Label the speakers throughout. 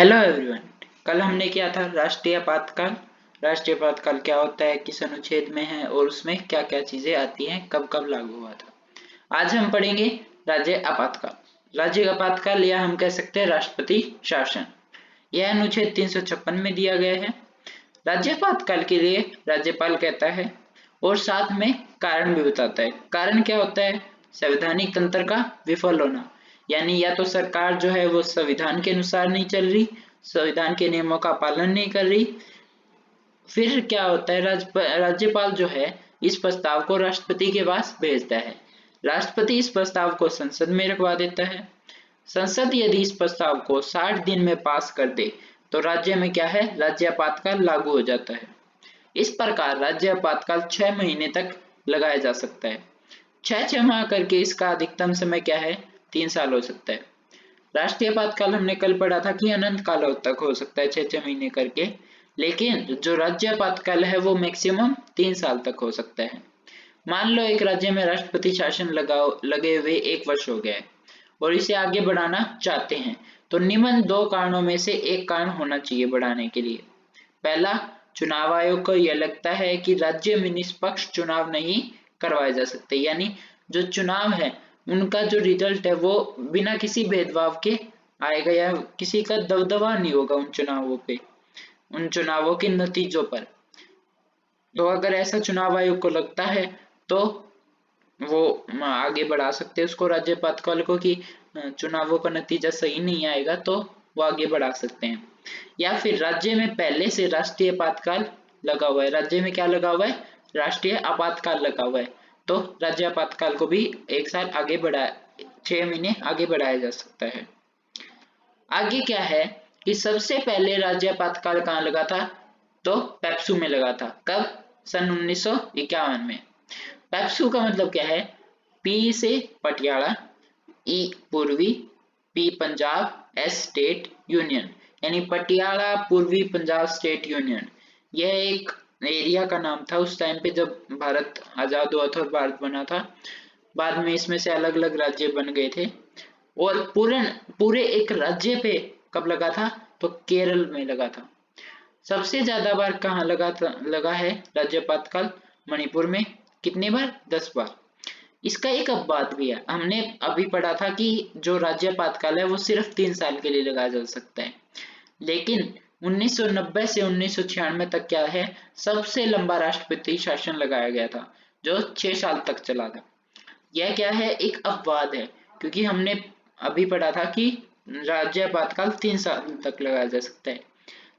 Speaker 1: Hello everyone. कल हमने किया था राष्ट्रीय आपातकाल। राष्ट्रीय आपातकाल क्या होता है, किस अनुच्छेद में है और उसमें क्या क्या चीजें आती हैं, कब कब लागू हुआ था। आज हम पढ़ेंगे राज्य आपातकाल। राज्य आपातकाल या हम कह सकते हैं राष्ट्रपति शासन। यह अनुच्छेद 356 में दिया गया है। राज्य आपातकाल के लिए राज्यपाल कहता है और साथ में कारण भी बताता है। कारण क्या होता है? संवैधानिक तंत्र का विफल होना, यानी या तो सरकार जो है वो संविधान के अनुसार नहीं चल रही, संविधान के नियमों का पालन नहीं कर रही। फिर क्या होता है, राज्यपाल जो है इस प्रस्ताव को राष्ट्रपति के पास भेजता है। राष्ट्रपति इस प्रस्ताव को संसद में रखवा देता है। संसद यदि इस प्रस्ताव को 60 दिन में पास कर दे तो राज्य में क्या है, राज्य आपातकाल लागू हो जाता है। इस प्रकार राज्य आपातकाल 6 महीने तक लगाया जा सकता है। 6 माह करके इसका अधिकतम समय क्या है, 3 साल हो सकता है। राष्ट्रीय आपातकाल हमने कल पढ़ा था कि अनंत काल तक हो सकता है, 6 महीने करके। लेकिन जो राज्य आपातकाल है वो मैक्सिमम 3 साल तक हो सकता है। मान लो एक राज्य में राष्ट्रपति शासन लगे हुए 1 वर्ष हो गया है और इसे आगे बढ़ाना चाहते हैं, तो निम्न 2 कारणों में से एक कारण होना चाहिए बढ़ाने के लिए। पहला, चुनाव आयोग को यह लगता है कि राज्य में निष्पक्ष चुनाव नहीं करवाए जा सकते, यानी जो चुनाव है उनका जो रिजल्ट है वो बिना किसी भेदभाव के आएगा या किसी का दबदबा नहीं होगा उन चुनावों पे, उन चुनावों के नतीजों पर। तो अगर ऐसा चुनाव आयोग को लगता है तो वो आगे बढ़ा सकते हैं उसको, राज्य आपातकाल को, कि चुनावों का नतीजा सही नहीं आएगा तो वो आगे बढ़ा सकते हैं। या फिर राज्य में पहले से राष्ट्रीय आपातकाल लगा हुआ है, राज्य में क्या लगा हुआ है, राष्ट्रीय आपातकाल लगा हुआ है, तो राज्य आपातकाल को भी 1 साल आगे बढ़ा 6 महीने आगे बढ़ाया जा सकता है। आगे क्या है कि सबसे पहले राज्य आपातकाल कहाँ लगा था, तो पेप्सू में लगा था। कब? सन 1951 में। पेप्सू का मतलब क्या है? पी से पटियाला, ई पूर्वी, P Punjab, S state union, यानी पटियाला पूर्वी पंजाब स्टेट यूनियन। यह एक एरिया का नाम था उस टाइम पे जब भारत आजाद हुआ था और भारत बना था। बाद में इसमें से अलग अलग राज्य बन गए थे। और पूरे एक राज्य पे कब लगा था, तो केरल में लगा था। सबसे ज्यादा बार कहाँ लगा है राज्य आपातकाल? मणिपुर में। कितनी बार? 10 बार। इसका एक अपवाद भी है, हमने अभी पढ़ा था कि जो राज्य आपातकाल है वो सिर्फ 3 साल के लिए लगाया जा सकता है। लेकिन 1990 से 1996 तक क्या है, सबसे लंबा राष्ट्रपति शासन लगाया गया था जो 6 साल तक चला था। यह क्या है, एक अपवाद है, क्योंकि हमने अभी पढ़ा था कि राज्य आपातकाल 3 साल तक लगाया जा सकता है।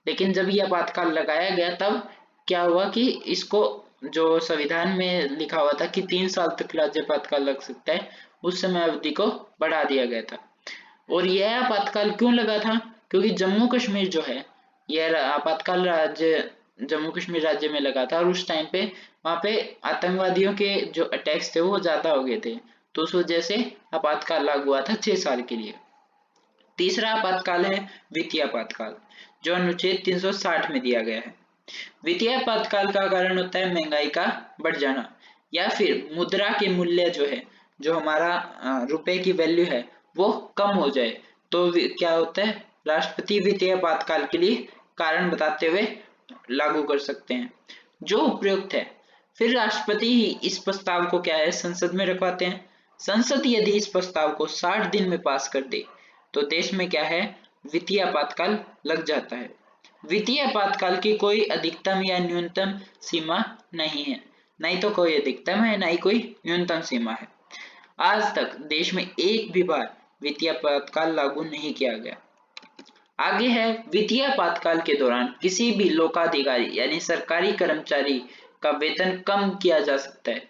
Speaker 1: लेकिन जब यह आपातकाल लगाया गया तब क्या हुआ कि इसको, जो संविधान में लिखा हुआ था कि 3 साल तक राज्य आपातकाल लग सकता है, उस समय अवधि को बढ़ा दिया गया था। और यह आपातकाल क्यों लगा था? क्योंकि जम्मू कश्मीर जो है, यह आपातकाल राज्य जम्मू कश्मीर राज्य में लगा था और उस टाइम पे वहां पे आतंकवादियों के जो अटैक्स थे वो ज्यादा हो गए थे, तो उस वजह से आपातकाल लागू हुआ था 6 साल के लिए। तीसरा आपातकाल है वित्तीय आपातकाल, जो अनुच्छेद 360 में दिया गया है। वित्तीय आपातकाल का कारण होता है महंगाई का बढ़ जाना, या फिर मुद्रा के मूल्य जो है, जो हमारा रुपए की वैल्यू है वो कम हो जाए, तो क्या होता है, राष्ट्रपति वित्तीय आपातकाल के लिए कारण बताते हुए लागू कर सकते हैं, जो उपयुक्त है। फिर राष्ट्रपति ही इस प्रस्ताव को क्या है, संसद में रखवाते हैं। संसद यदि इस प्रस्ताव को 60 दिन में पास कर दे तो देश में क्या है, वित्तीय आपातकाल लग जाता है। वित्तीय आपातकाल की कोई अधिकतम या न्यूनतम सीमा नहीं है, नहीं तो कोई अधिकतम है, नहीं कोई न्यूनतम सीमा है। आज तक देश में एक भी बार वित्तीय आपातकाल लागू नहीं किया गया। आगे है, वित्तीय आपातकाल के दौरान किसी भी लोकाधिकारी यानी सरकारी कर्मचारी का वेतन कम किया जा सकता है।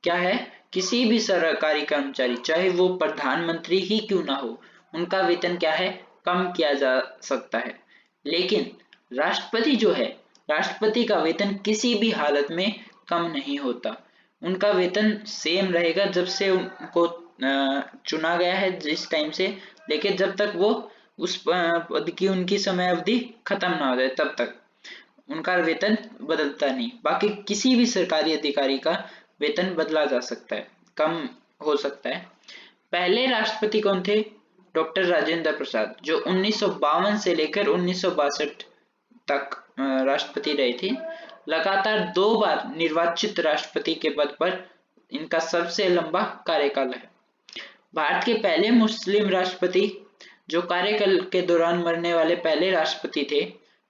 Speaker 1: क्या है, किसी भी सरकारी कर्मचारी, चाहे वो प्रधानमंत्री ही क्यों ना हो, उनका वेतन क्या है, कम किया जा सकता है। लेकिन राष्ट्रपति जो है, राष्ट्रपति का वेतन किसी भी हालत में कम नहीं होता। उनका वेतन सेम रहेगा जब से उनको चुना गया है, जिस टाइम से लेके जब तक वो उस पद की उनकी समय अवधि खत्म ना हो जाए तब तक उनका वेतन बदलता नहीं। बाकी किसी भी सरकारी अधिकारी का वेतन बदला जा सकता है, कम हो सकता है। पहले राष्ट्रपति कौन थे? डॉक्टर राजेंद्र प्रसाद, जो 1952 से लेकर 1962 तक राष्ट्रपति रहे थे। लगातार 2 बार निर्वाचित राष्ट्रपति के पद पर इनका सबसे लंबा कार्यकाल है। भारत के पहले मुस्लिम राष्ट्रपति जो कार्यकाल के दौरान मरने वाले पहले राष्ट्रपति थे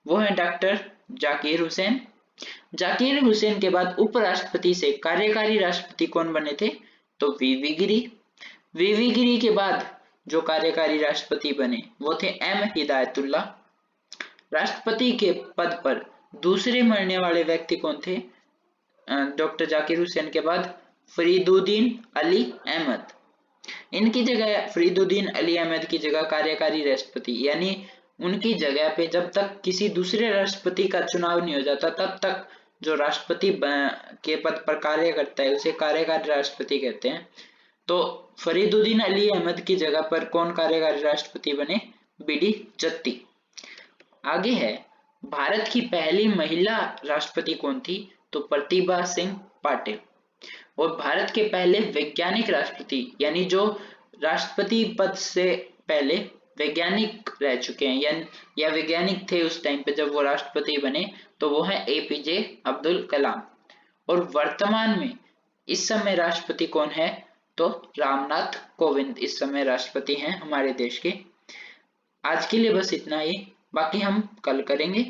Speaker 1: वो हैं डॉक्टर जाकिर हुसैन। जाकिर हुसैन के बाद उपराष्ट्रपति से कार्यकारी राष्ट्रपति कौन बने थे? तो वीवी गिरी। वीवी गिरी के बाद जो कार्यकारी राष्ट्रपति बने वो थे एम हिदायतुल्लाह। राष्ट्रपति के पद पर दूसरे मरने वाले व्यक्ति कौन थे? डॉक्टर जाकिर हुसैन के बाद फरीदुद्दीन अली अहमद। इनकी जगह फरीदुद्दीन अली अहमद की जगह कार्यकारी राष्ट्रपति, यानी उनकी जगह पे जब तक किसी दूसरे राष्ट्रपति का चुनाव नहीं हो जाता तब तक जो राष्ट्रपति के पद पर कार्य करता है उसे कार्यकारी राष्ट्रपति कहते हैं। तो फरीदुद्दीन अली अहमद की जगह पर कौन कार्यकारी राष्ट्रपति बने? बीडी जत्ती। आगे है, भारत की पहली महिला राष्ट्रपति कौन थी? तो प्रतिभा सिंह पाटिल। और भारत के पहले वैज्ञानिक राष्ट्रपति, यानी जो राष्ट्रपति पद से पहले वैज्ञानिक रह चुके हैं या वैज्ञानिक थे उस टाइम पे जब वो राष्ट्रपति बने, तो वो है एपीजे अब्दुल कलाम। और वर्तमान में इस समय राष्ट्रपति कौन है? तो रामनाथ कोविंद इस समय राष्ट्रपति हैं हमारे देश के। आज के लिए बस इतना ही, बाकी हम कल करेंगे।